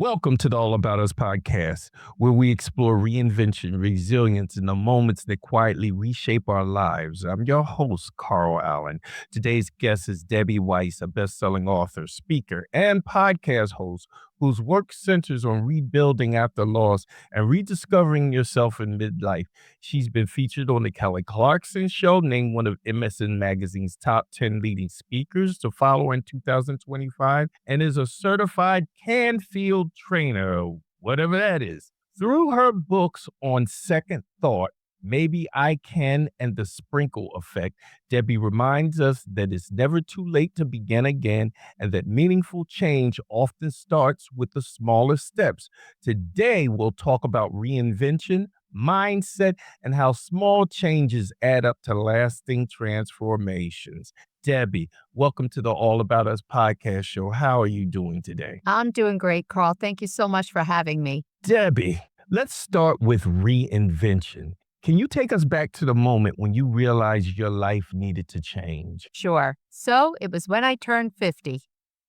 Welcome to the All About Us podcast, where we explore reinvention, resilience, and the moments that quietly reshape our lives. I'm your host, Carl Allen. Today's guest is Debbie Weiss, a best-selling author, speaker, and podcast host whose work centers on rebuilding after loss and rediscovering yourself in midlife. She's been featured on the Kelly Clarkson Show, named one of MSN Magazine's top 10 leading speakers to follow in 2025, and is a certified Canfield trainer, whatever that is. Through her books on second thought, Maybe I Can, and The Sprinkle Effect, Debbie reminds us that it's never too late to begin again and that meaningful change often starts with the smallest steps. Today, we'll talk about reinvention, mindset, and how small changes add up to lasting transformations. Debbie, welcome to the All About Us podcast show. How are you doing today? I'm doing great, Carl. Thank you so much for having me. Debbie, let's start with reinvention. Can you take us back to the moment when you realized your life needed to change? Sure. So it was when I turned 50.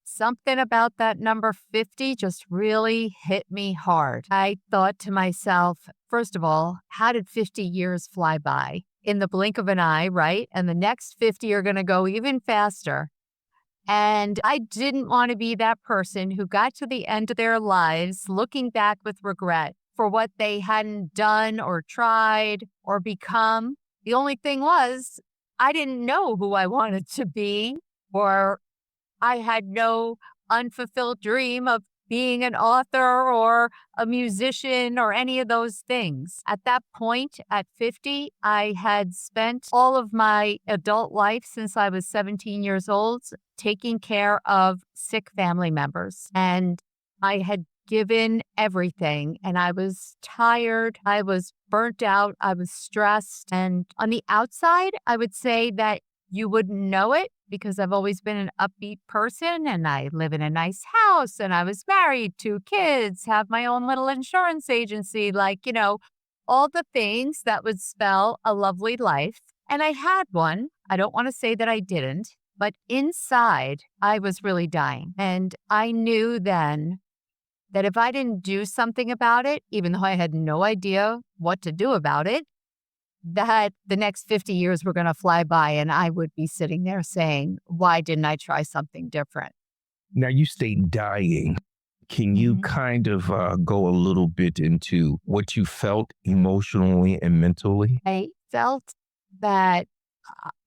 Something about that number 50 just really hit me hard. I thought to myself, first of all, how did 50 years fly by? In the blink of an eye, right? And the next 50 are going to go even faster. And I didn't want to be that person who got to the end of their lives looking back with regret for what they hadn't done or tried or become. The only thing was, I didn't know who I wanted to be, or I had no unfulfilled dream of being an author or a musician or any of those things. At that point, at 50, I had spent all of my adult life since I was 17 years old taking care of sick family members. And I had given everything, and I was tired, I was burnt out, I was stressed. And on the outside, I would say that you wouldn't know it because I've always been an upbeat person and I live in a nice house and I was married, 2 kids, have my own little insurance agency, all the things that would spell a lovely life. And I had one. I don't want to say that I didn't, but inside I was really dying. And I knew then that if I didn't do something about it, even though I had no idea what to do about it, that the next 50 years were going to fly by and I would be sitting there saying, why didn't I try something different? Now, you state dying. Can you kind of go a little bit into what you felt emotionally and mentally? I felt that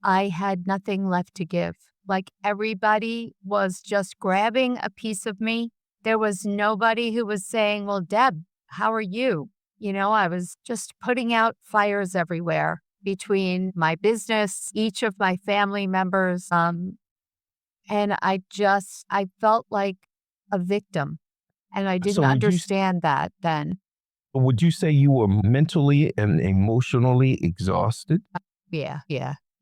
I had nothing left to give. Like everybody was just grabbing a piece of me. There was nobody who was saying, well, Deb, how are you? I was just putting out fires everywhere between my business, each of my family members. And I felt like a victim. And I didn't So understand that then. would you say you were mentally and emotionally exhausted? Yeah.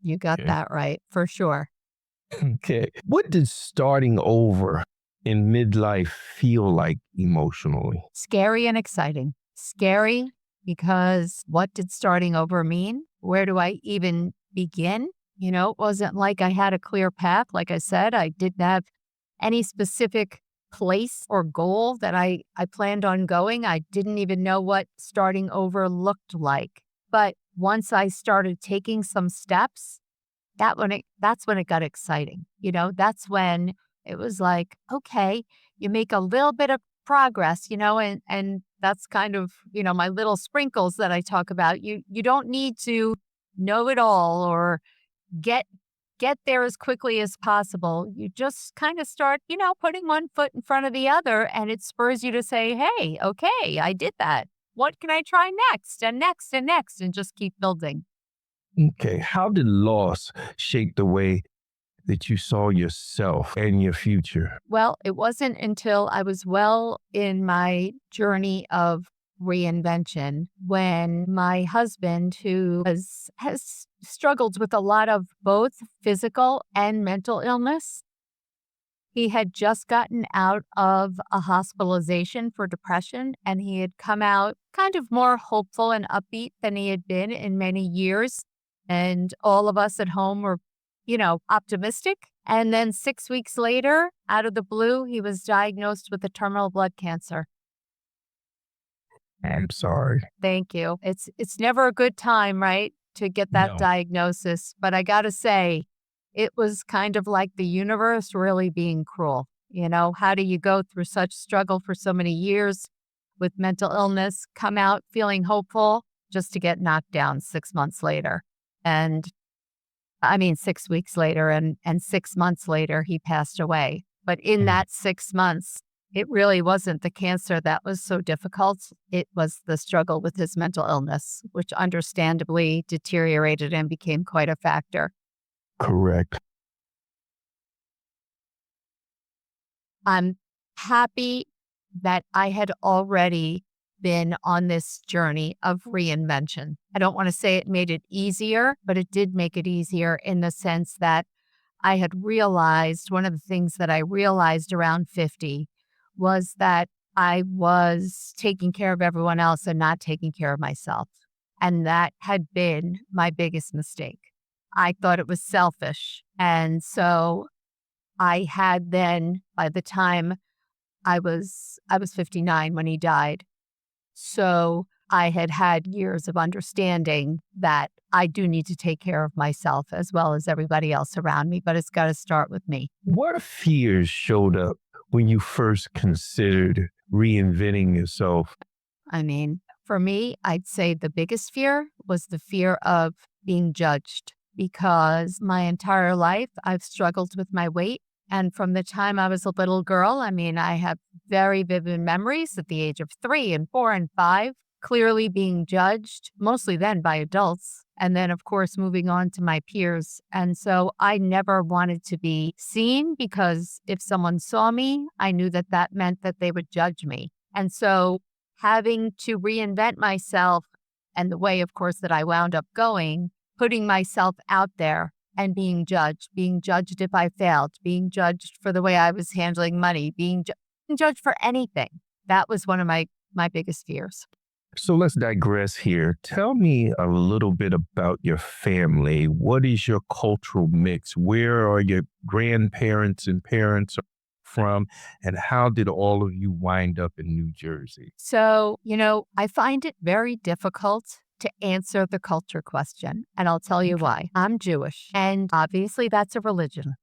You got Okay. that right, for sure. Okay. What did starting over in midlife feel like emotionally? Scary and exciting. Scary because what did starting over mean? Where do I even begin? It wasn't like I had a clear path. Like I said, I didn't have any specific place or goal that I planned on going. I didn't even know what starting over looked like. But once I started taking some steps, that's when it got exciting. That's when it was like, okay, you make a little bit of progress, and that's kind of, my little sprinkles that I talk about. You don't need to know it all or get there as quickly as possible. You just kind of start, putting one foot in front of the other, and it spurs you to say, hey, okay, I did that. What can I try next and next and next, and just keep building. Okay. How did loss shape the way that you saw yourself and your future? Well, it wasn't until I was well in my journey of reinvention when my husband, who has struggled with a lot of both physical and mental illness, he had just gotten out of a hospitalization for depression, and he had come out kind of more hopeful and upbeat than he had been in many years. And all of us at home were, optimistic. And then 6 weeks later, out of the blue, he was diagnosed with a terminal blood cancer. I'm sorry. Thank you. It's never a good time, right, to get that No. diagnosis, but I gotta say, it was kind of like the universe really being cruel. How do you go through such struggle for so many years with mental illness, come out feeling hopeful, just to get knocked down 6 months later? And I mean, 6 weeks later, and 6 months later, he passed away. But in Mm. that 6 months, it really wasn't the cancer that was so difficult. It was the struggle with his mental illness, which understandably deteriorated and became quite a factor. Correct. I'm happy that I had already been on this journey of reinvention. I don't want to say it made it easier, but it did make it easier in the sense that I had realized one of the things that I realized around 50 was that I was taking care of everyone else and not taking care of myself. And that had been my biggest mistake. I thought it was selfish. And so I had then, by the time I was 59 when he died. So I had had years of understanding that I do need to take care of myself as well as everybody else around me, but it's got to start with me. What fears showed up when you first considered reinventing yourself? I mean, for me, I'd say the biggest fear was the fear of being judged because my entire life I've struggled with my weight. And from the time I was a little girl, I mean, I have very vivid memories at the age of 3 and 4 and 5, clearly being judged, mostly then by adults. And then, of course, moving on to my peers. And so I never wanted to be seen because if someone saw me, I knew that that meant that they would judge me. And so having to reinvent myself and the way, of course, that I wound up going, putting myself out there and being judged if I failed, being judged for the way I was handling money, being judged for anything. That was one of my biggest fears. So let's digress here. Tell me a little bit about your family. What is your cultural mix? Where are your grandparents and parents from? And how did all of you wind up in New Jersey? So, I find it very difficult to answer the culture question, and I'll tell you why. I'm Jewish, and obviously that's a religion.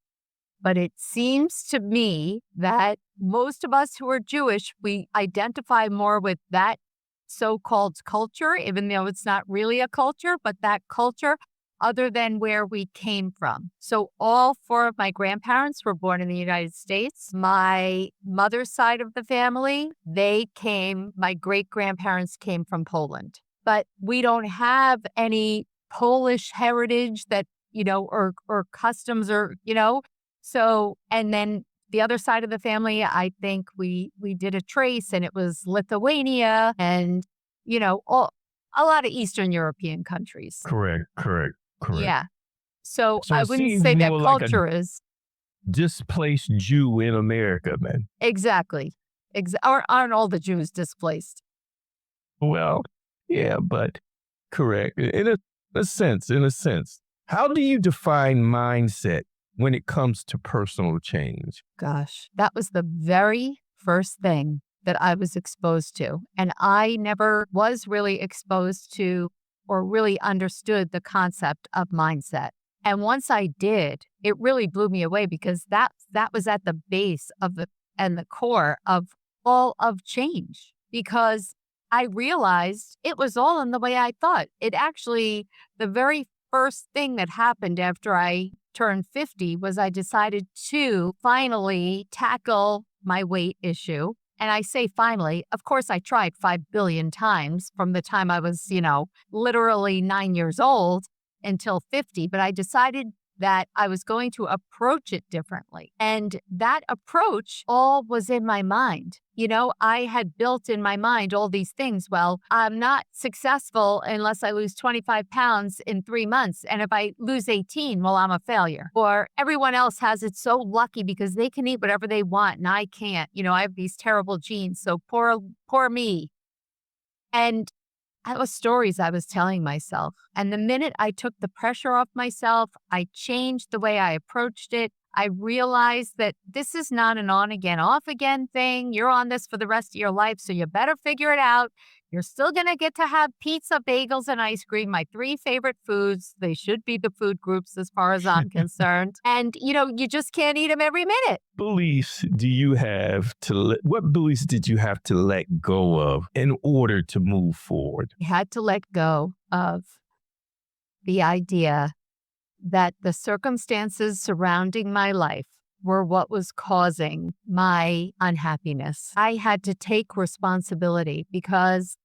But it seems to me that most of us who are Jewish, we identify more with that so called culture, even though it's not really a culture, but that culture other than where we came from. So, all four of my grandparents were born in the United States. My mother's side of the family, my great grandparents came from Poland. But we don't have any Polish heritage that, or customs so, and then the other side of the family, I think we did a trace and it was Lithuania and, a lot of Eastern European countries. Correct, correct, correct. Yeah. So So I it wouldn't seems say that more like a culture is displaced Jew in America, man. exactly. Aren't all the Jews displaced? Well, yeah, but correct. In a sense. How do you define mindset when it comes to personal change? Gosh, that was the very first thing that I was exposed to. And I never was really exposed to or really understood the concept of mindset. And once I did, it really blew me away because that was at the base of the core of all of change. Because I realized it was all in the way I thought. It actually, the very first thing that happened after I turned 50 was I decided to finally tackle my weight issue. And I say finally, of course, I tried 5 billion times from the time I was, literally 9 years old until 50, but I decided that I was going to approach it differently. And that approach all was in my mind. I had built in my mind all these things. Well, I'm not successful unless I lose 25 pounds in 3 months. And if I lose 18, well, I'm a failure. Or everyone else has it so lucky because they can eat whatever they want and I can't. I have these terrible genes. So poor me. And that was stories I was telling myself. And the minute I took the pressure off myself, I changed the way I approached it. I realized that this is not an on again, off again thing. You're on this for the rest of your life, so you better figure it out. You're still going to get to have pizza, bagels, and ice cream, my three favorite foods. They should be the food groups as far as I'm concerned. And, you just can't eat them every minute. What beliefs did you have to let go of in order to move forward? I had to let go of the idea that the circumstances surrounding my life were what was causing my unhappiness. I had to take responsibility because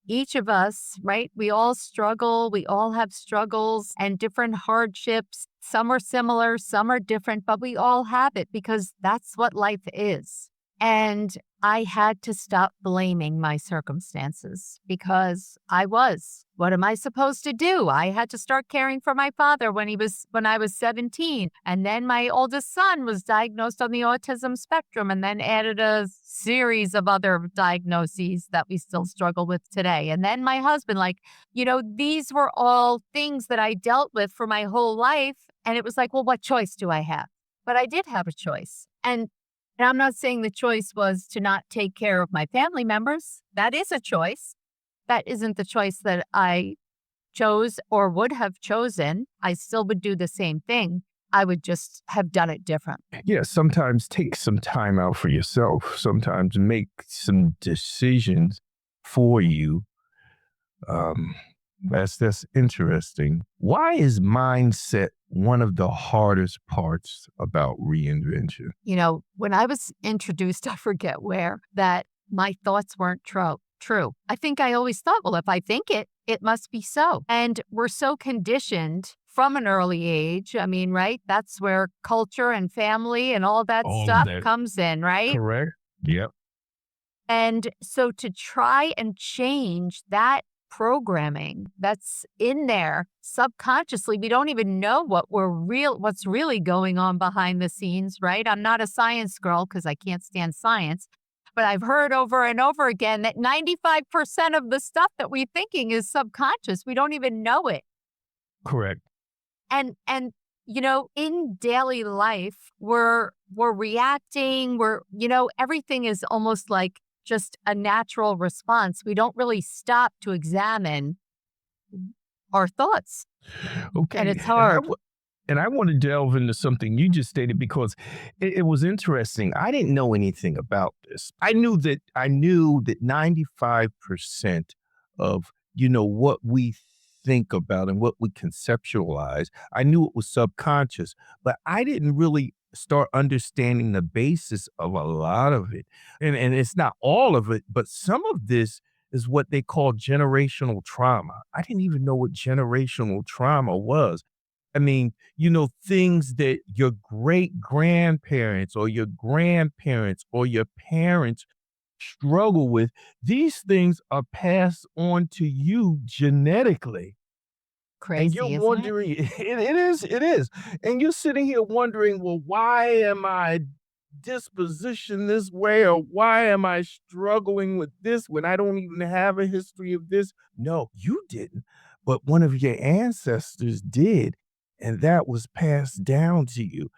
each of us, right? We all struggle. We all have struggles and different hardships. Some are similar, some are different, but we all have it because that's what life is. And I had to stop blaming my circumstances because what am I supposed to do? I had to start caring for my father when I was 17. And then my oldest son was diagnosed on the autism spectrum and then added a series of other diagnoses that we still struggle with today. And then my husband, these were all things that I dealt with for my whole life. And it was like, well, what choice do I have? But I did have a choice. And I'm not saying the choice was to not take care of my family members. That is a choice. That isn't the choice that I chose or would have chosen. I still would do the same thing. I would just have done it different. Yeah, sometimes take some time out for yourself. Sometimes make some decisions for you. That's interesting. Why is mindset one of the hardest parts about reinvention? When I was introduced, I forget where, that my thoughts weren't true. I think I always thought, well, if I think it, it must be so. And we're so conditioned from an early age. I mean, right? That's where culture and family and all that All of stuff that. comes in, right? Correct. Yep. And so to try and change that programming that's in there subconsciously, we don't even know what's really going on behind the scenes, right? I'm not a science girl because I can't stand science, but I've heard over and over again that 95% of the stuff that we're thinking is subconscious. We don't even know it. Correct. And in daily life, we're reacting, everything is almost like just a natural response. We don't really stop to examine our thoughts. Okay. And it's hard. And I want to delve into something you just stated because it was interesting. I didn't know anything about this. I knew that 95% of, what we think about and what we conceptualize, I knew it was subconscious, but I didn't really start understanding the basis of a lot of it. And it's not all of it, but some of this is what they call generational trauma. I didn't even know what generational trauma was. I mean, things that your great grandparents or your grandparents or your parents struggle with, these things are passed on to you genetically. And you're Crazy, isn't it? wondering, it is. And you're sitting here wondering, well, why am I dispositioned this way? Or why am I struggling with this when I don't even have a history of this? No, you didn't. But one of your ancestors did. And that was passed down to you.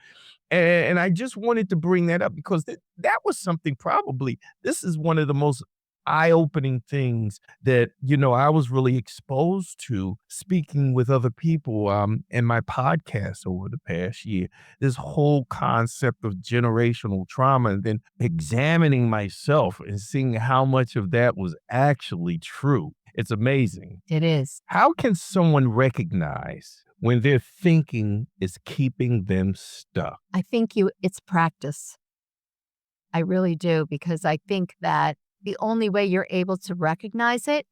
And I just wanted to bring that up because that was something this is one of the most eye-opening things that, I was really exposed to speaking with other people in my podcast over the past year. This whole concept of generational trauma and then examining myself and seeing how much of that was actually true. It's amazing. It is. How can someone recognize when their thinking is keeping them stuck? I think it's practice. I really do, because I think that the only way you're able to recognize it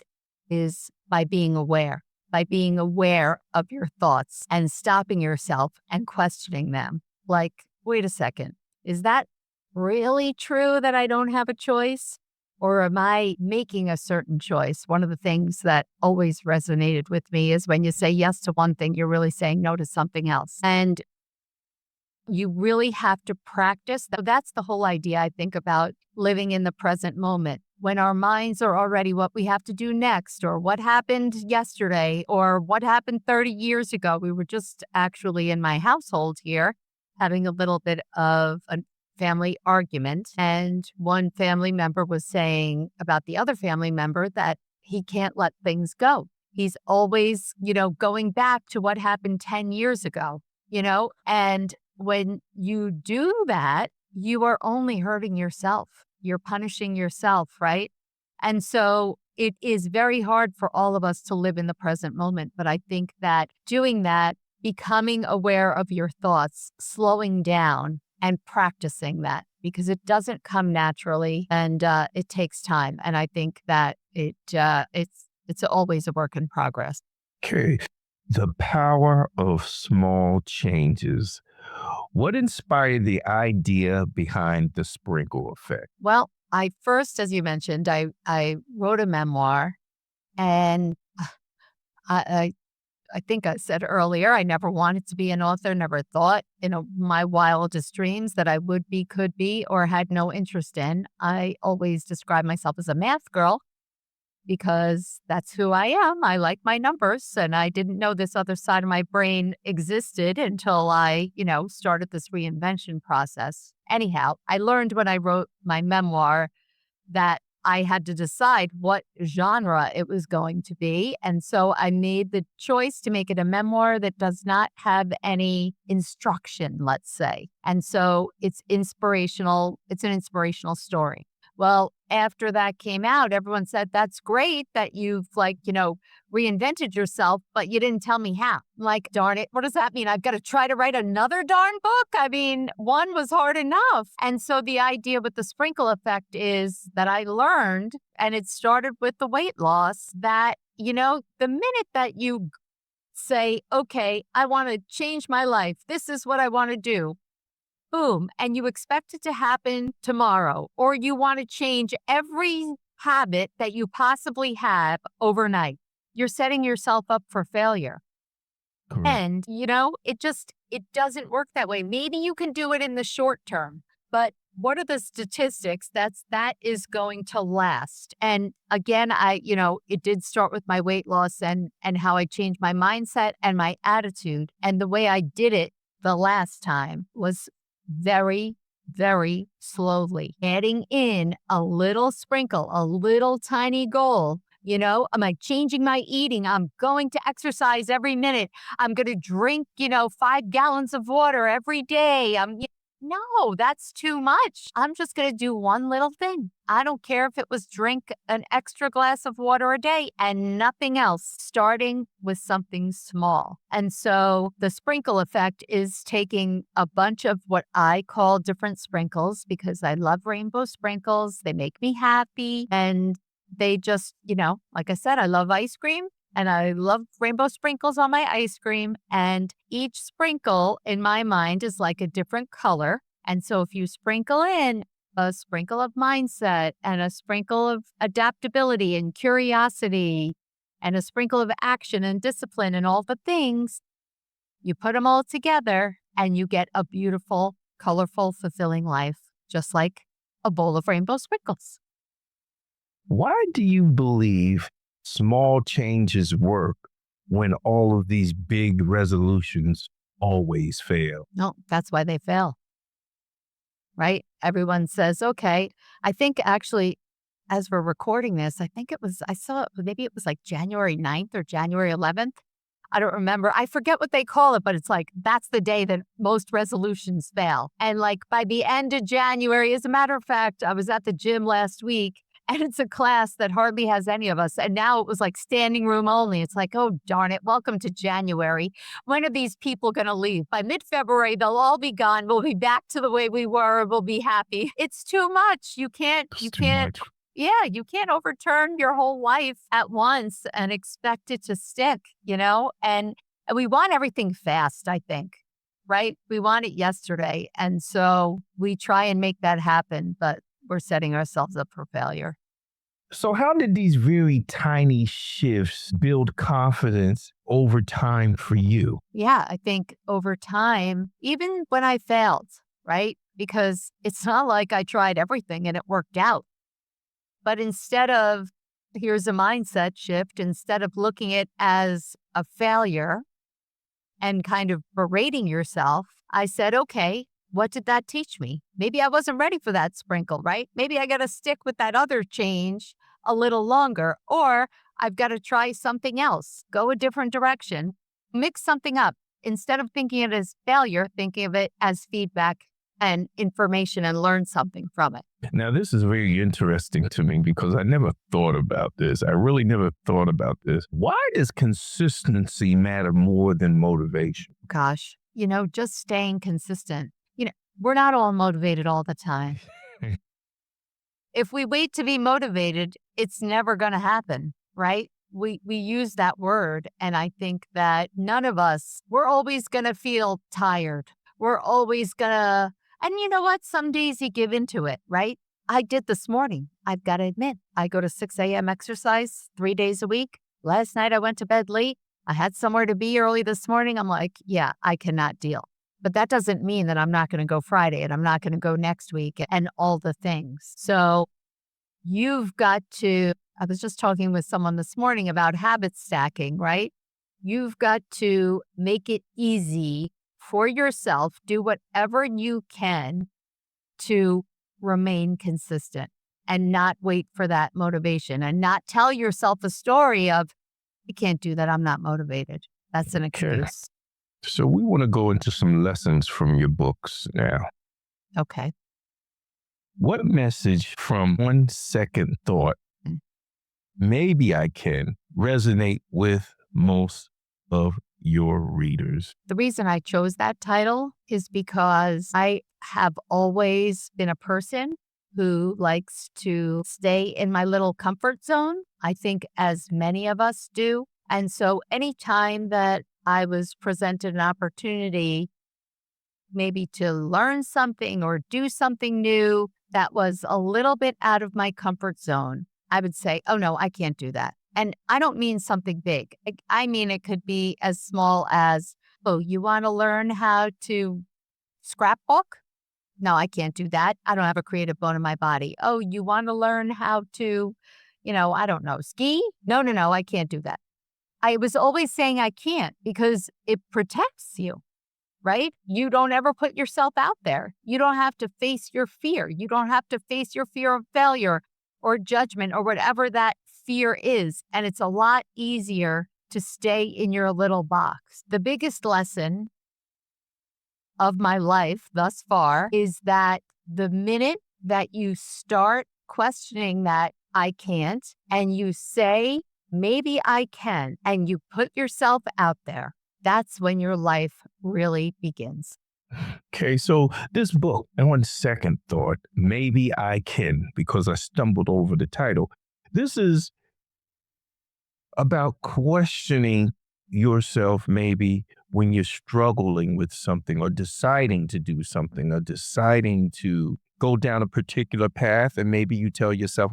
is by being aware of your thoughts and stopping yourself and questioning them. Like, wait a second, is that really true that I don't have a choice? Or am I making a certain choice? One of the things that always resonated with me is when you say yes to one thing, you're really saying no to something else. And you really have to practice. That's the whole idea, I think, about living in the present moment. When our minds are already what we have to do next, or what happened yesterday, or what happened 30 years ago. We were just actually in my household here having a little bit of a family argument. And one family member was saying about the other family member that he can't let things go. He's always, going back to what happened 10 years ago, and when you do that, you are only hurting yourself. You're punishing yourself, right? And so it is very hard for all of us to live in the present moment. But I think that doing that, becoming aware of your thoughts, slowing down and practicing that because it doesn't come naturally and it takes time. And I think that it's always a work in progress. Okay. The power of small changes. What inspired the idea behind the sprinkle effect? Well, I first, as you mentioned, I wrote a memoir, and I I think I said earlier, I never wanted to be an author, never thought in my wildest dreams that I would be, could be, or had no interest in. I always described myself as a math girl because that's who I am. I like my numbers, and I didn't know this other side of my brain existed until I, started this reinvention process. Anyhow, I learned when I wrote my memoir that I had to decide what genre it was going to be. And so I made the choice to make it a memoir that does not have any instruction, let's say. And so it's inspirational. It's an inspirational story. Well, after that came out, everyone said, that's great that you've reinvented yourself, but you didn't tell me how. I'm like, darn it. What does that mean? I've got to try to write another darn book. I mean, one was hard enough. And so the idea with the sprinkle effect is that I learned, and it started with the weight loss, that, the minute that you say, okay, I want to change my life. This is what I want to do. Boom. And you expect it to happen tomorrow, or you want to change every habit that you possibly have overnight. You're setting yourself up for failure. Correct. And, it doesn't work that way. Maybe you can do it in the short term, but what are the statistics that is going to last? And again, it did start with my weight loss and how I changed my mindset and my attitude. And the way I did it the last time was very, very slowly, adding in a little sprinkle, a little tiny goal. Am I changing my eating? I'm going to exercise every minute. I'm going to drink, 5 gallons of water every day. No, that's too much. I'm just going to do one little thing. I don't care if it was drink an extra glass of water a day and nothing else, starting with something small. And so the sprinkle effect is taking a bunch of what I call different sprinkles because I love rainbow sprinkles. They make me happy. And they just, like I said, I love ice cream. And I love rainbow sprinkles on my ice cream. And each sprinkle in my mind is like a different color. And so if you sprinkle in a sprinkle of mindset and a sprinkle of adaptability and curiosity and a sprinkle of action and discipline and all the things, you put them all together and you get a beautiful, colorful, fulfilling life, just like a bowl of rainbow sprinkles. Why do you believe small changes work when all of these big resolutions always fail? No, that's why they fail. Right? Everyone says, okay. I think actually, as we're recording this, I saw maybe it was like January 9th or January 11th. I don't remember. I forget what they call it, but it's like, that's the day that most resolutions fail. And like by the end of January, as a matter of fact, I was at the gym last week and it's a class that hardly has any of us. And now it was like standing room only. It's like, oh, darn it. Welcome to January. When are these people going to leave? By mid-February, they'll all be gone. We'll be back to the way we were. We'll be happy. It's too much. You can't, It's too much. yeah, you can't overturn your whole life at once and expect it to stick, And we want everything fast, I think, right? We want it yesterday. And so we try and make that happen, but we're setting ourselves up for failure. So, how did these very tiny shifts build confidence over time for you? Yeah, I think over time, even when I failed, right? Because it's not like I tried everything and it worked out. But instead of, here's a mindset shift, instead of looking at it as a failure and kind of berating yourself, I said, okay, what did that teach me? Maybe I wasn't ready for that sprinkle, right? Maybe I got to stick with that other change a little longer, or I've got to try something else, go a different direction, mix something up. Instead of thinking of it as failure, thinking of it as feedback and information and learn something from it. Now, this is very interesting to me because I never thought about this. I really never thought about this. Why does consistency matter more than motivation? Gosh, just staying consistent. We're not all motivated all the time. If we wait to be motivated, it's never going to happen, right? We use that word, and I think that none of us, we're always going to feel tired. We're always going to, and you know what? Some days you give into it, right? I did this morning. I've got to admit, I go to 6 a.m. exercise 3 days a week. Last night I went to bed late. I had somewhere to be early this morning. I'm like, yeah, I cannot deal. But that doesn't mean that I'm not going to go Friday and I'm not going to go next week and all the things. So you've got to, I was just talking with someone this morning about habit stacking, right? You've got to make it easy for yourself, do whatever you can to remain consistent and not wait for that motivation and not tell yourself a story of, I can't do that. I'm not motivated. That's an Okay. excuse. So, we want to go into some lessons from your books now. Okay. What message from one second thought, Mm. maybe I can, resonate with most of your readers? The reason I chose that title is because I have always been a person who likes to stay in my little comfort zone. I think as many of us do. And so anytime that I was presented an opportunity maybe to learn something or do something new that was a little bit out of my comfort zone, I would say, oh no, I can't do that. And I don't mean something big. I mean, it could be as small as, oh, you want to learn how to scrapbook? No, I can't do that. I don't have a creative bone in my body. Oh, you want to learn how to, I don't know, ski? No, no, no, I can't do that. I was always saying I can't because it protects you, right? You don't ever put yourself out there. You don't have to face your fear. You don't have to face your fear of failure or judgment or whatever that fear is. And it's a lot easier to stay in your little box. The biggest lesson of my life thus far is that the minute that you start questioning that I can't and you say, maybe I can, and you put yourself out there, that's when your life really begins. Okay, so this book, and one second thought, maybe I can, because I stumbled over the title. This is about questioning yourself maybe when you're struggling with something or deciding to do something or deciding to go down a particular path. And maybe you tell yourself,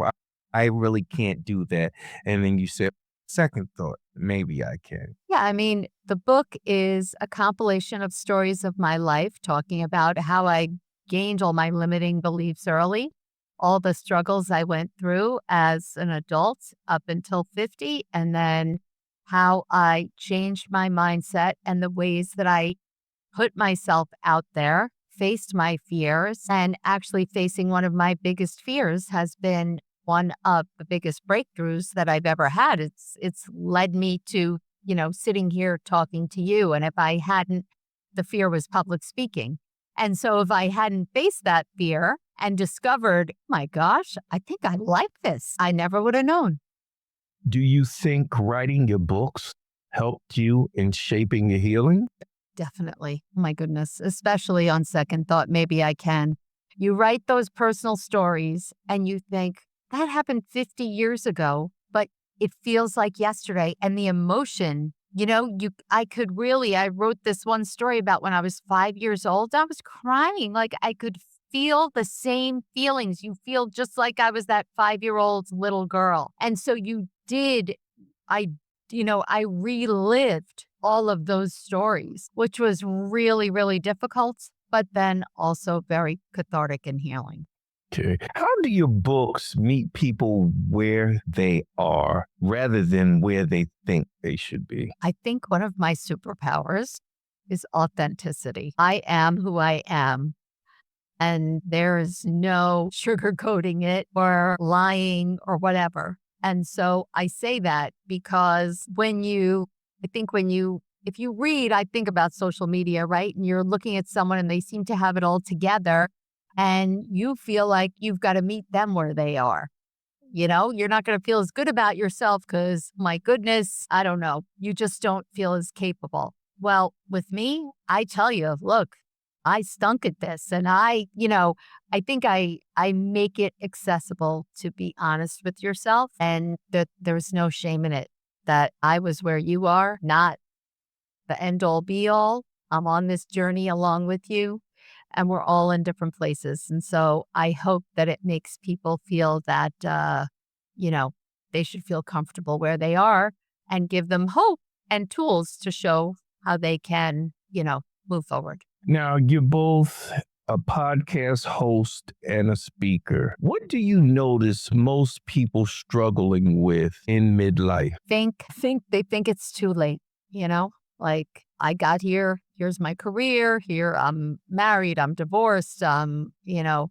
I really can't do that. And then you say, second thought, maybe I can. Yeah, I mean, the book is a compilation of stories of my life, talking about how I gained all my limiting beliefs early, all the struggles I went through as an adult up until 50, and then how I changed my mindset and the ways that I put myself out there, faced my fears, and actually facing one of my biggest fears has been one of the biggest breakthroughs that I've ever had. It's led me to, sitting here talking to you. And if I hadn't, the fear was public speaking. And so if I hadn't faced that fear and discovered, oh my gosh, I think I like this, I never would have known. Do you think writing your books helped you in shaping your healing? Definitely. Oh my goodness. Especially on second thought, maybe I can. You write those personal stories and you think, that happened 50 years ago, but it feels like yesterday. And the emotion, I wrote this one story about when I was 5 years old. I was crying. Like I could feel the same feelings. You feel just like I was that 5-year-old little girl. And so I, I relived all of those stories, which was really, really difficult, but then also very cathartic and healing. Okay. How do your books meet people where they are rather than where they think they should be? I think one of my superpowers is authenticity. I am who I am. And there is no sugarcoating it or lying or whatever. And so I say that because I think if you read, I think about social media, right? And you're looking at someone and they seem to have it all together and you feel like you've got to meet them where they are. You're not going to feel as good about yourself because, my goodness, I don't know, you just don't feel as capable. Well, with me, I tell you, look, I stunk at this. And I think I make it accessible to be honest with yourself and that there's no shame in it, that I was where you are, not the end all be all. I'm on this journey along with you and we're all in different places. And so I hope that it makes people feel that, you know, they should feel comfortable where they are and give them hope and tools to show how they can, move forward. Now, you're both a podcast host and a speaker. What do you notice most people struggling with in midlife? Think they think it's too late, like I got here, here's my career, here I'm married, I'm divorced,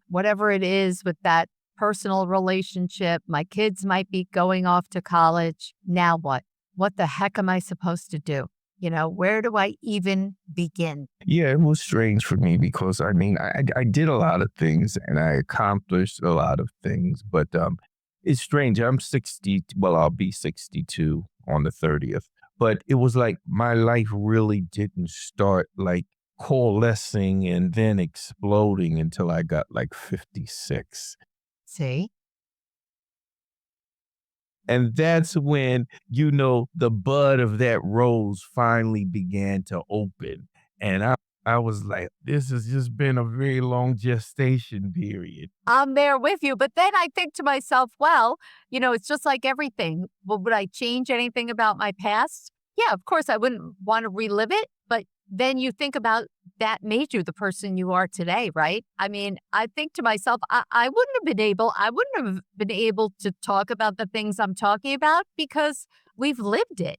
whatever it is with that personal relationship, my kids might be going off to college. Now what? What the heck am I supposed to do? Where do I even begin? Yeah, it was strange for me because I did a lot of things and I accomplished a lot of things, but it's strange. I'm 60. Well, I'll be 62 on the 30th. But it was like my life really didn't start like coalescing and then exploding until I got like 56. See? And that's when, the bud of that rose finally began to open. And I was like, this has just been a very long gestation period. I'm there with you. But then I think to myself, well, it's just like everything. Well, would I change anything about my past? Yeah, of course, I wouldn't want to relive it. But then you think about that made you the person you are today, right? I mean, I think to myself, I wouldn't have been able to talk about the things I'm talking about because we've lived it.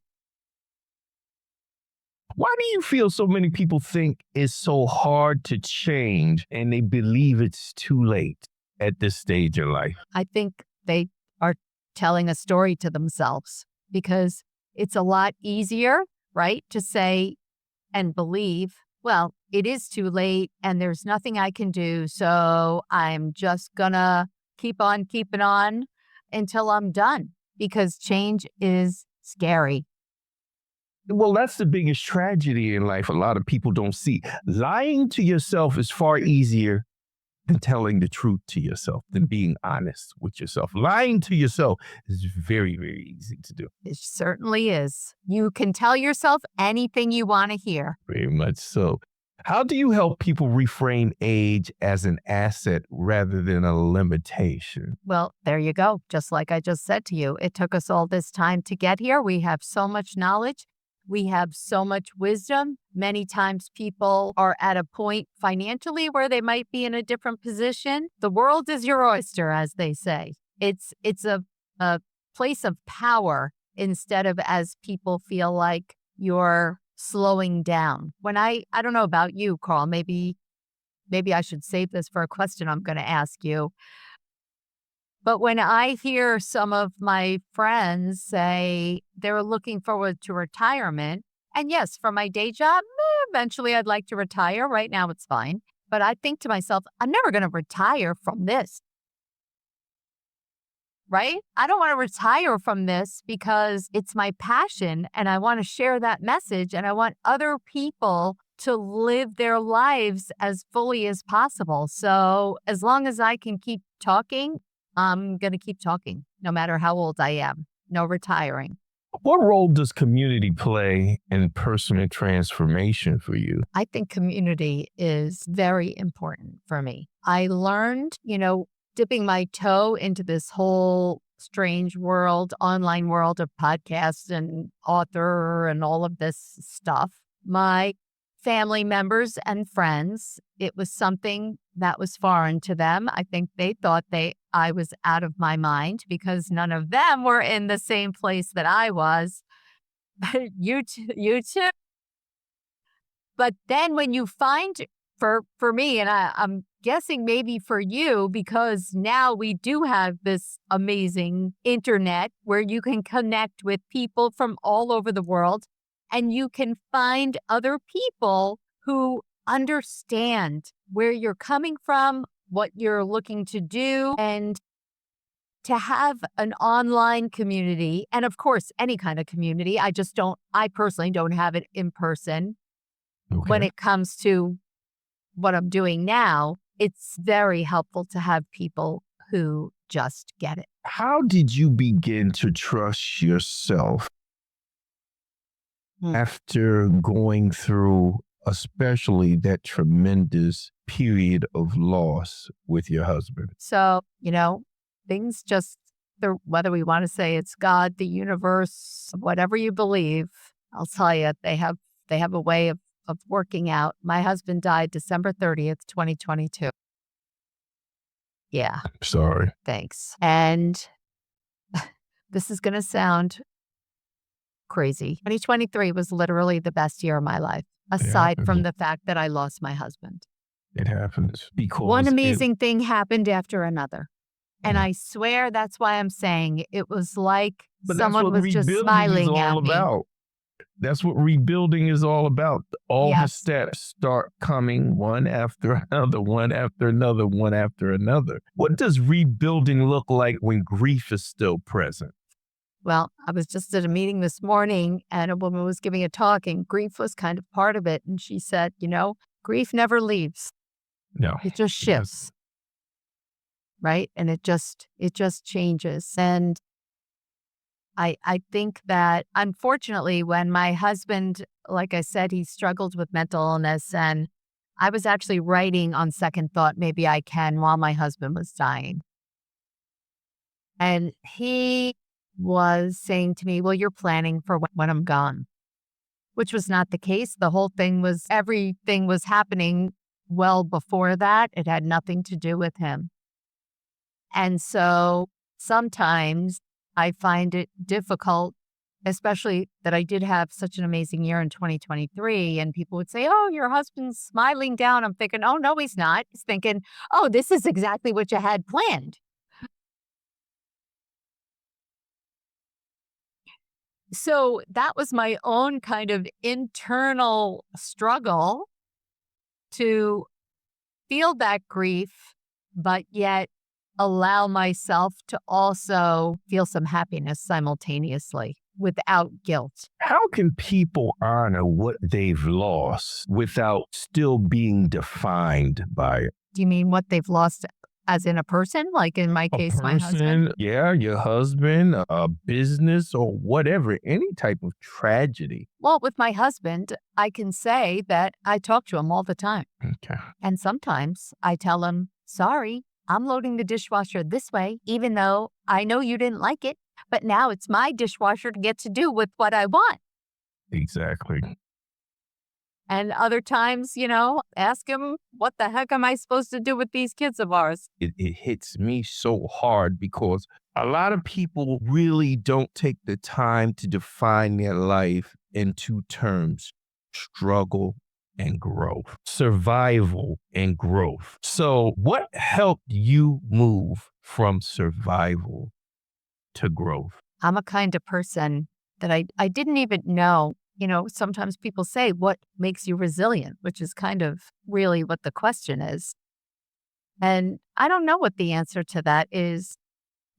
Why do you feel so many people think it's so hard to change and they believe it's too late at this stage in life? I think they are telling a story to themselves because it's a lot easier, right, to say and believe, well, it is too late and there's nothing I can do. So I'm just gonna keep on keeping on until I'm done because change is scary. Well, that's the biggest tragedy in life. A lot of people don't see. Lying to yourself is far easier than telling the truth to yourself, than being honest with yourself. Lying to yourself is very, very easy to do. It certainly is. You can tell yourself anything you want to hear. Very much so. How do you help people reframe age as an asset rather than a limitation? Well, there you go. Just like I just said to you, it took us all this time to get here. We have so much knowledge. We have so much wisdom. Many times people are at a point financially where they might be in a different position. The world is your oyster, as they say. It's a place of power instead of as people feel like you're slowing down. When I don't know about you, Carl, maybe I should save this for a question I'm going to ask you. But when I hear some of my friends say they're looking forward to retirement, and yes, for my day job, eventually I'd like to retire. Right now it's fine. But I think to myself, I'm never going to retire from this, right? I don't want to retire from this because it's my passion and I want to share that message and I want other people to live their lives as fully as possible. So as long as I can keep talking, I'm going to keep talking no matter how old I am. No retiring. What role does community play in personal transformation for you? I think community is very important for me. I learned, dipping my toe into this whole strange world, online world of podcasts and author and all of this stuff. My family members and friends, it was something that was foreign to them. I think they thought I was out of my mind because none of them were in the same place that I was. But you too. But then when you find for me, and I'm guessing maybe for you, because now we do have this amazing internet where you can connect with people from all over the world and you can find other people who understand where you're coming from, what you're looking to do, and to have an online community, and of course, any kind of community. I personally don't have it in person. When Okay. it comes to what I'm doing now, it's very helpful to have people who just get it. How did you begin to trust yourself Mm. after going through, especially that tremendous period of loss with your husband? So, things just, whether we want to say it's God, the universe, whatever you believe, I'll tell you, they have a way of working out. My husband died December 30th, 2022. Yeah, Sorry. thanks. And this is going to sound crazy. 2023 was literally the best year of my life, It aside from happens. the fact that I lost my husband. It happens One because it, amazing thing happened after another. And mm. I swear that's why I'm saying it was like But that's someone what was just rebuilding is smiling all at me. about. That's what rebuilding is all about. All the Yes. steps start coming one after another, one after another, one after another. What does rebuilding look like when grief is still present? Well, I was just at a meeting this morning and a woman was giving a talk and grief was kind of part of it. And she said, grief never leaves. No, It just it doesn't. shifts, right? And it just changes. And I think that unfortunately, when my husband, like I said, he struggled with mental illness, and I was actually writing on second thought, maybe I can, while my husband was dying. And he was saying to me, well, you're planning for when I'm gone, which was not the case. Everything was happening well before that. It had nothing to do with him. And so sometimes I find it difficult, especially that I did have such an amazing year in 2023. And people would say, oh, your husband's smiling down. I'm thinking, oh, no, he's not. He's thinking, oh, this is exactly what you had planned. So that was my own kind of internal struggle to feel that grief, but yet allow myself to also feel some happiness simultaneously without guilt. How can people honor what they've lost without still being defined by it? Do you mean what they've lost as in a person? Like in my A case, my husband? person, yeah, your husband, a business, or whatever, any type of tragedy. Well, with my husband, I can say that I talk to him all the time. Okay. And sometimes I tell him, sorry, I'm loading the dishwasher this way, even though I know you didn't like it. But now it's my dishwasher to get to do with what I want. Exactly. And other times, ask him, what the heck am I supposed to do with these kids of ours? It hits me so hard because a lot of people really don't take the time to define their life in two terms: struggle and growth, survival and growth. So, what helped you move from survival to growth? I'm a kind of person that I didn't even know. Sometimes people say, what makes you resilient, which is kind of really what the question is. And I don't know what the answer to that is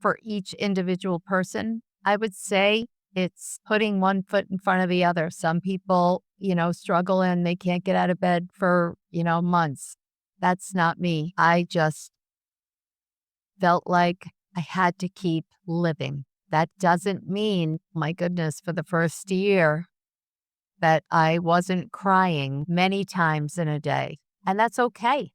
for each individual person. I would say it's putting one foot in front of the other. Some people, struggle and they can't get out of bed for, months. That's not me. I just felt like I had to keep living. That doesn't mean, my goodness, for the first year that I wasn't crying many times in a day. And that's okay.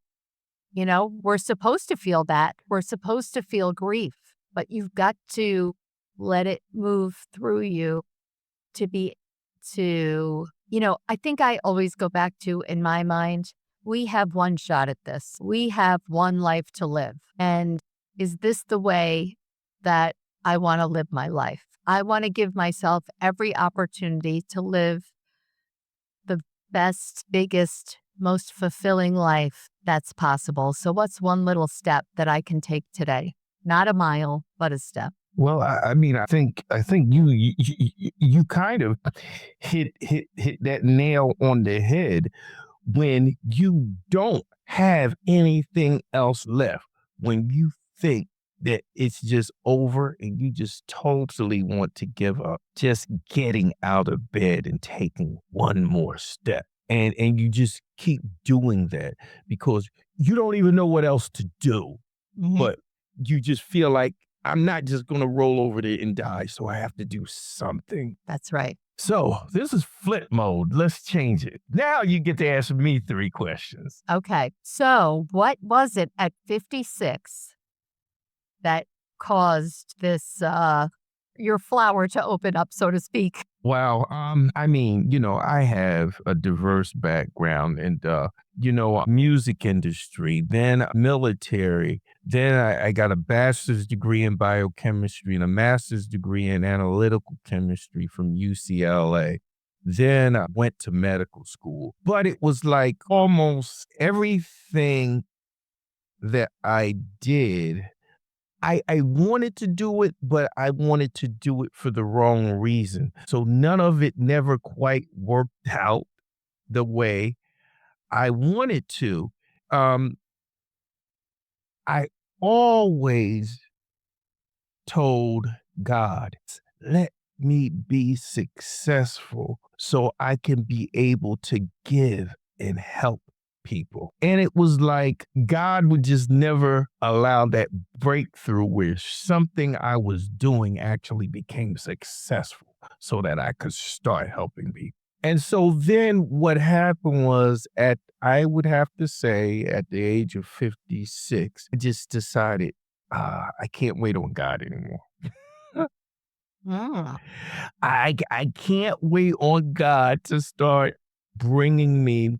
We're supposed to feel that. We're supposed to feel grief, but you've got to let it move through you I think I always go back to, in my mind, we have one shot at this. We have one life to live. And is this the way that I want to live my life? I want to give myself every opportunity to live the best, biggest, most fulfilling life that's possible. So, what's one little step that I can take today? Not a mile, but a step. Well, I mean, I think you kind of hit that nail on the head when you don't have anything else left, when you think that it's just over and you just totally want to give up, just getting out of bed and taking one more step. And you just keep doing that because you don't even know what else to do, Mhm. but you just feel like I'm not just going to roll over there and die, so I have to do something. That's right. So this is flip mode. Let's change it. Now you get to ask me three questions. Okay. So, what was it at 56 that caused this, your flower to open up, so to speak? Well, I mean, I have a diverse background and, music industry, then military, then I got a bachelor's degree in biochemistry and a master's degree in analytical chemistry from UCLA. Then I went to medical school, but it was like almost everything that I did I wanted to do it, but I wanted to do it for the wrong reason. So none of it never quite worked out the way I wanted to. Um, I always told God, let me be successful so I can be able to give and help people. And it was like God would just never allow that breakthrough where something I was doing actually became successful so that I could start helping people. And so then what happened was I would have to say at the age of 56, I just decided I can't wait on God anymore. Mm. I can't wait on God to start bringing me,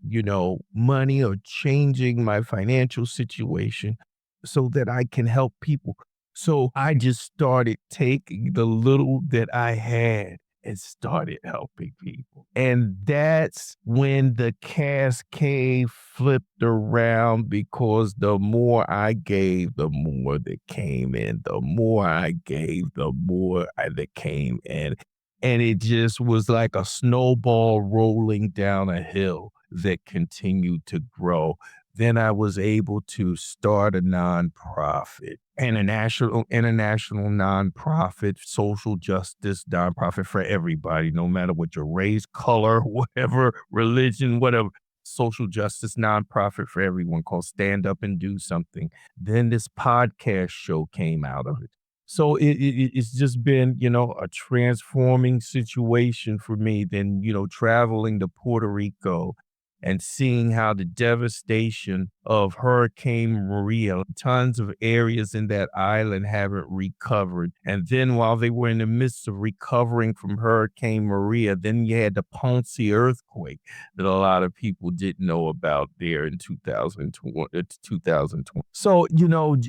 money or changing my financial situation so that I can help people. So I just started taking the little that I had and started helping people. And that's when the cascade flipped around because the more I gave, the more that came in. The more I gave, the more that came in. And it just was like a snowball rolling down a hill that continued to grow. Then I was able to start a nonprofit, international nonprofit, social justice nonprofit for everybody, no matter what your race, color, whatever, religion, whatever. Social justice nonprofit for everyone called Stand Up and Do Something. Then this podcast show came out of it. So it's just been, a transforming situation for me. Then, traveling to Puerto Rico and seeing how the devastation of Hurricane Maria, tons of areas in that island haven't recovered. And then while they were in the midst of recovering from Hurricane Maria, then you had the Ponce earthquake that a lot of people didn't know about there in 2020, 2020. So,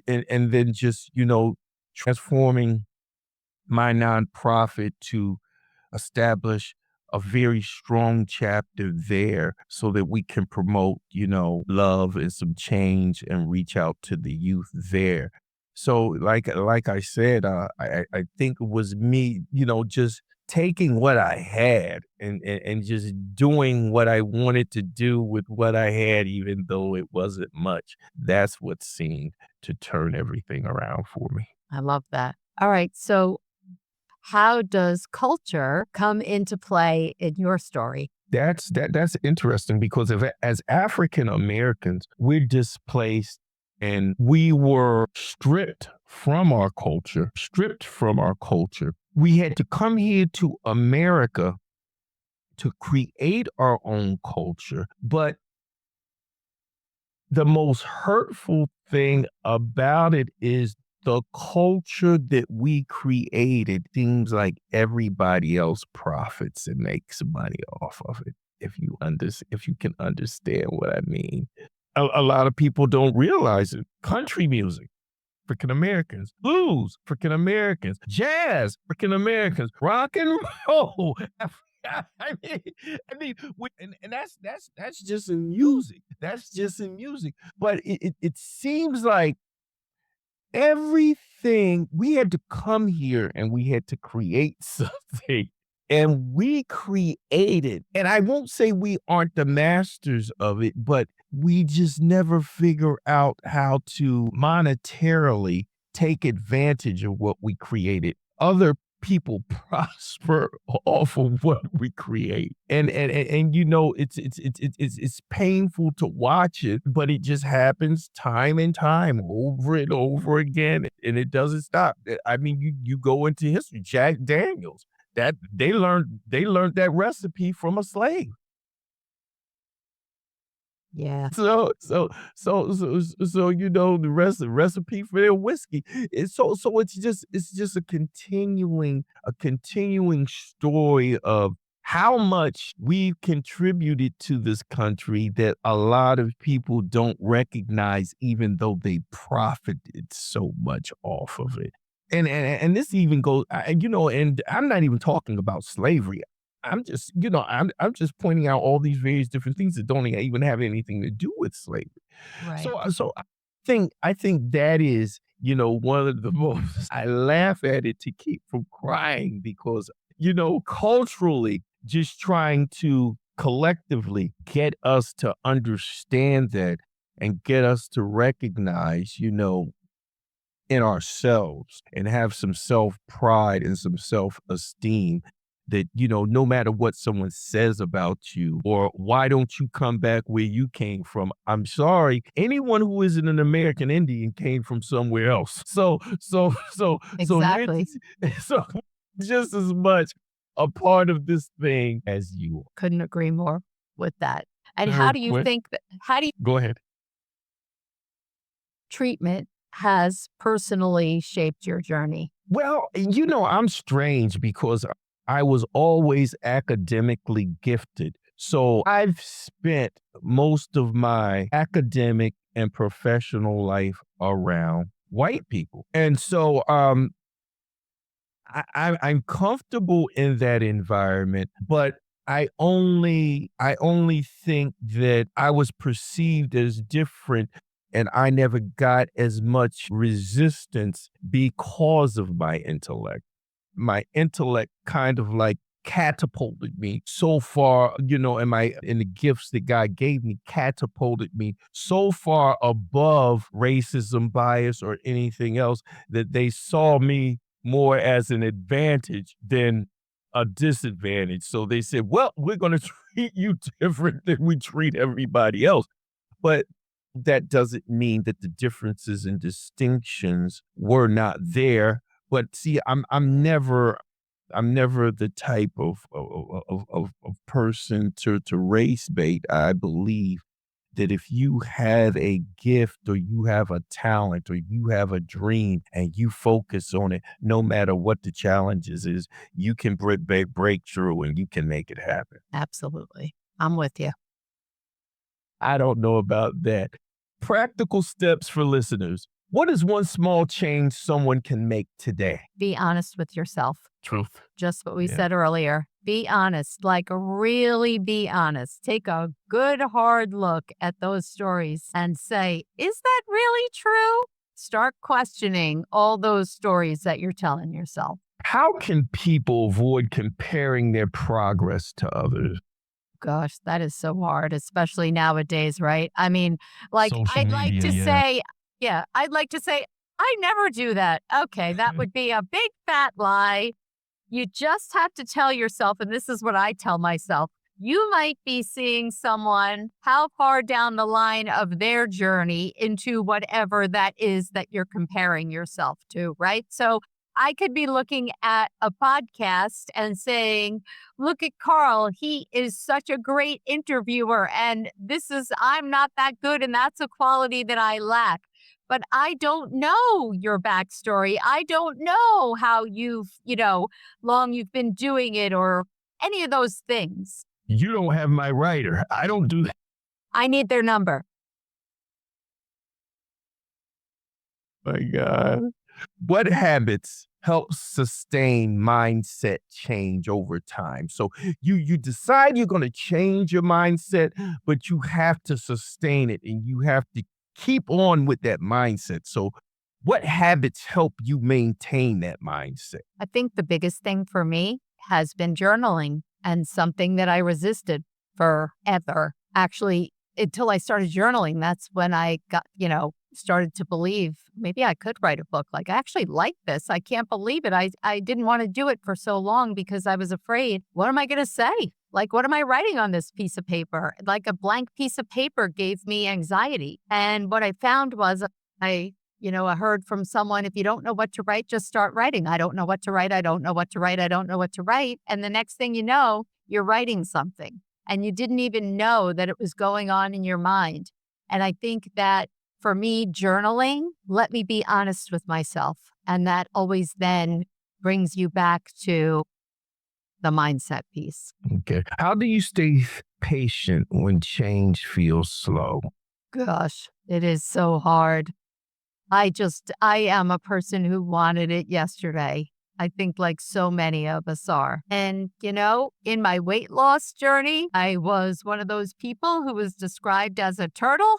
and then just, transforming my nonprofit to establish a very strong chapter there so that we can promote, love and some change and reach out to the youth there. So like I said, I think it was me, just taking what I had and just doing what I wanted to do with what I had, even though it wasn't much. That's what seemed to turn everything around for me. I love that. All right. So, how does culture come into play in your story? That's interesting because as African Americans, we're displaced and we were stripped from our culture. We had to come here to America to create our own culture. But the most hurtful thing about it is the culture that we created seems like everybody else profits and makes money off of it. If you can understand what I mean. A lot of people don't realize it. Country music, African Americans, blues, African Americans, jazz, African Americans, rock and roll, mean, and that's just in music. That's just in music. But it seems like everything we had to come here and we had to create something and we created, and I won't say we aren't the masters of it, but we just never figure out how to monetarily take advantage of what we created. Other people prosper off of what we create. And you know, it's painful to watch it, but it just happens time and time over and over again, and it doesn't stop. I mean, you go into history, Jack Daniels, that they learned that recipe from a slave. Yeah. So, you know, the recipe for their whiskey. It's just a continuing story of how much we've contributed to this country that a lot of people don't recognize, even though they profited so much off of it. And this even goes, and I'm not even talking about slavery. I'm just pointing out all these various different things that don't even have anything to do with slavery. Right. So I think that is, one of the most I laugh at it to keep from crying because, culturally, just trying to collectively get us to understand that and get us to recognize, in ourselves and have some self pride and some self esteem that, no matter what someone says about you or why don't you come back where you came from? I'm sorry. Anyone who isn't an American Indian came from somewhere else. So we're Exactly. so just as much a part of this thing as you are. Couldn't agree more with that. And how Third do you quick. think that how do you Go ahead. treatment has personally shaped your journey? Well, I'm strange because I was always academically gifted. So I've spent most of my academic and professional life around white people. And so I'm comfortable in that environment, but I only think that I was perceived as different and I never got as much resistance because of my intellect. My intellect kind of like catapulted me so far, and the gifts that God gave me catapulted me so far above racism, bias, or anything else that they saw me more as an advantage than a disadvantage. So they said, well, we're going to treat you different than we treat everybody else. But that doesn't mean that the differences and distinctions were not there. But see, I'm never the type of person to race bait. I believe that if you have a gift or you have a talent or you have a dream and you focus on it, no matter what the challenges is, you can break through and you can make it happen. Absolutely. I'm with you. I don't know about that. Practical steps for listeners. What is one small change someone can make today? Be honest with yourself. Truth. Just what we Yeah. said earlier. Be honest, like really be honest. Take a good hard look at those stories and say, is that really true? Start questioning all those stories that you're telling yourself. How can people avoid comparing their progress to others? Gosh, that is so hard, especially nowadays, right? I mean, like, Social I'd like media, to yeah. say, yeah, I'd like to say, I never do that. Okay, that would be a big fat lie. You just have to tell yourself, and this is what I tell myself, you might be seeing someone how far down the line of their journey into whatever that is that you're comparing yourself to, right? So I could be looking at a podcast and saying, look at Carl. He is such a great interviewer. And I'm not that good. And that's a quality that I lack. But I don't know your backstory. I don't know how long you've been doing it or any of those things. You don't have my writer. I don't do that. I need their number. My God. What habits helps sustain mindset change over time. So you decide you're going to change your mindset, but you have to sustain it and you have to keep on with that mindset. So what habits help you maintain that mindset? I think the biggest thing for me has been journaling, and something that I resisted forever. Actually, until I started journaling, that's when I got, started to believe maybe I could write a book. Like, I actually like this. I can't believe it. I didn't want to do it for so long because I was afraid. What am I going to say? Like, what am I writing on this piece of paper? Like, a blank piece of paper gave me anxiety. And what I found was I heard from someone, if you don't know what to write, just start writing. I don't know what to write. I don't know what to write. I don't know what to write. And the next thing you know, you're writing something and you didn't even know that it was going on in your mind. And I think that for me, journaling let me be honest with myself. And that always then brings you back to the mindset piece. Okay. How do you stay patient when change feels slow? Gosh, it is so hard. I am a person who wanted it yesterday. I think like so many of us are. And, in my weight loss journey, I was one of those people who was described as a turtle.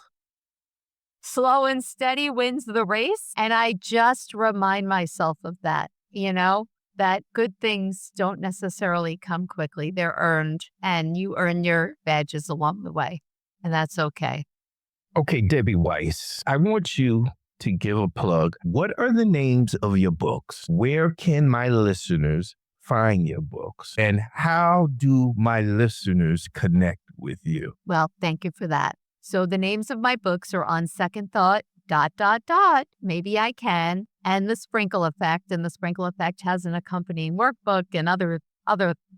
Slow and steady wins the race. And I just remind myself of that good things don't necessarily come quickly. They're earned, and you earn your badges along the way. And that's okay. Okay, Debbie Weiss, I want you to give a plug. What are the names of your books? Where can my listeners find your books? And how do my listeners connect with you? Well, thank you for that. So the names of my books are On Second Thought, ... Maybe I Can, and The Sprinkle Effect. And The Sprinkle Effect has an accompanying workbook and other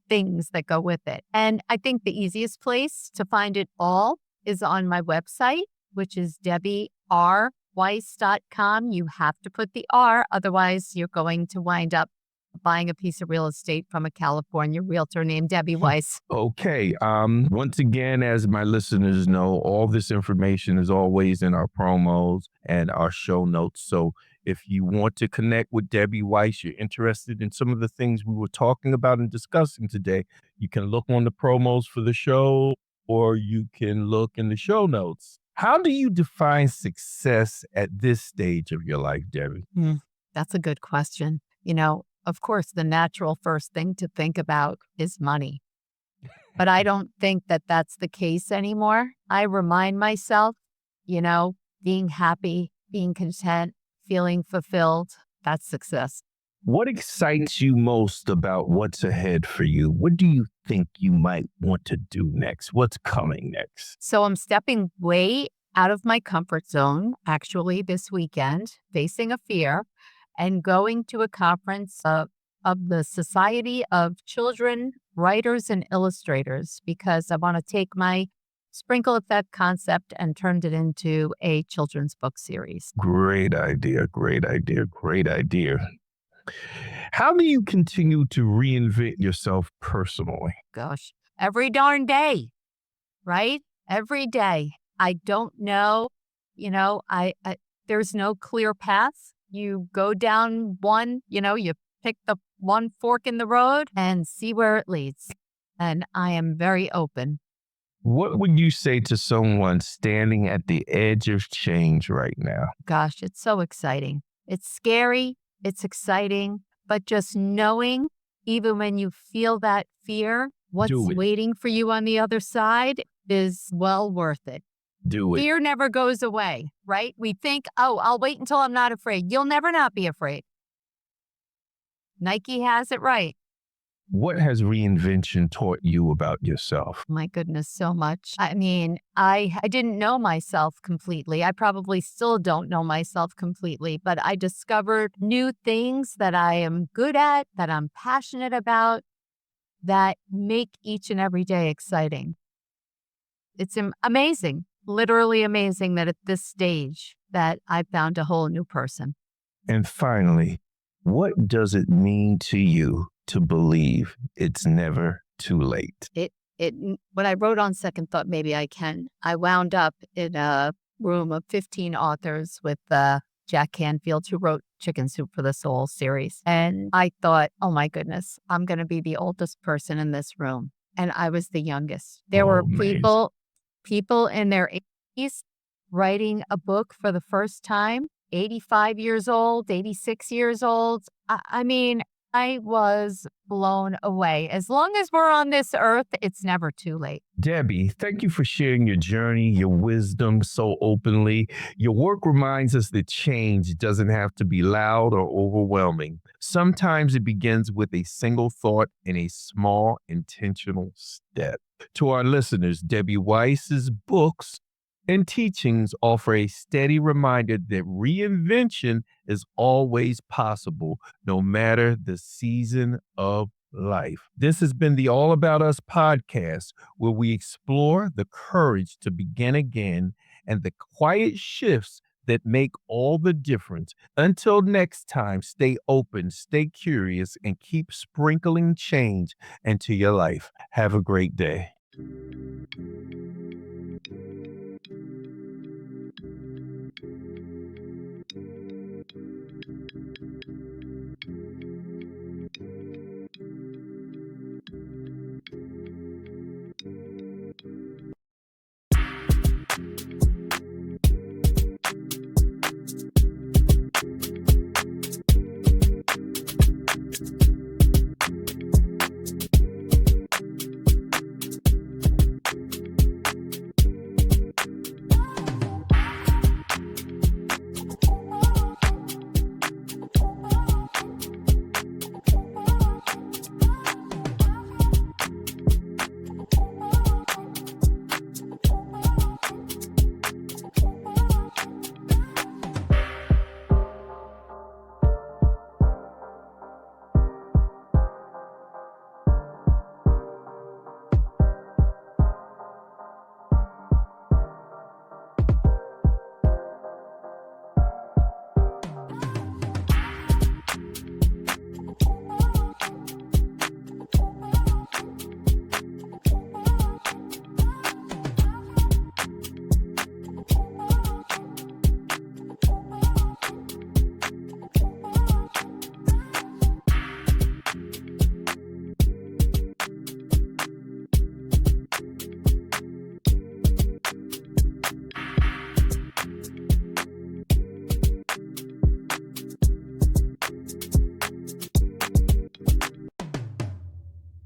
things that go with it. And I think the easiest place to find it all is on my website, which is DebbieRWeiss.com. You have to put the R, otherwise you're going to wind up buying a piece of real estate from a California realtor named Debbie Weiss. Okay. Once again, as my listeners know, all this information is always in our promos and our show notes. So if you want to connect with Debbie Weiss, you're interested in some of the things we were talking about and discussing today, you can look on the promos for the show, or you can look in the show notes. How do you define success at this stage of your life, Debbie? That's a good question. Of course, the natural first thing to think about is money. But I don't think that that's the case anymore. I remind myself, being happy, being content, feeling fulfilled, that's success. What excites you most about what's ahead for you? What do you think you might want to do next? What's coming next? So I'm stepping way out of my comfort zone, actually, this weekend, facing a fear and going to a conference of the Society of Children Writers and Illustrators, because I want to take my Sprinkle Effect concept and turned it into a children's book series. Great idea. Great idea. Great idea. How do you continue to reinvent yourself personally? Gosh, every darn day, right? Every day. I don't know, I there's no clear path. You go down one, you pick the one fork in the road and see where it leads. And I am very open. What would you say to someone standing at the edge of change right now? Gosh, it's so exciting. It's scary, it's exciting, but just knowing, even when you feel that fear, what's Do it. waiting for you on the other side is well worth it. Do it. Fear never goes away, right? We think, oh, I'll wait until I'm not afraid. You'll never not be afraid. Nike has it right. What has reinvention taught you about yourself? My goodness, so much. I mean, I didn't know myself completely. I probably still don't know myself completely, but I discovered new things that I am good at, that I'm passionate about, that make each and every day exciting. It's amazing, literally amazing that at this stage that I found a whole new person. And finally, what does it mean to you to believe it's never too late? When I wrote On Second Thought, Maybe I Can, I wound up in a room of 15 authors with Jack Canfield, who wrote Chicken Soup for the Soul series. And I thought, oh my goodness, I'm going to be the oldest person in this room. And I was the youngest. There were Oh, amazing. people in their 80s writing a book for the first time, 85 years old, 86 years old. I mean, I was blown away. As long as we're on this earth, it's never too late. Debbie, thank you for sharing your journey, your wisdom so openly. Your work reminds us that change doesn't have to be loud or overwhelming. Sometimes it begins with a single thought and a small intentional step. To our listeners, Debbie Weiss's books and teachings offer a steady reminder that reinvention is always possible, no matter the season of life. This has been the All About Us podcast, where we explore the courage to begin again and the quiet shifts that make all the difference. Until next time, stay open, stay curious, and keep sprinkling change into your life. Have a great day.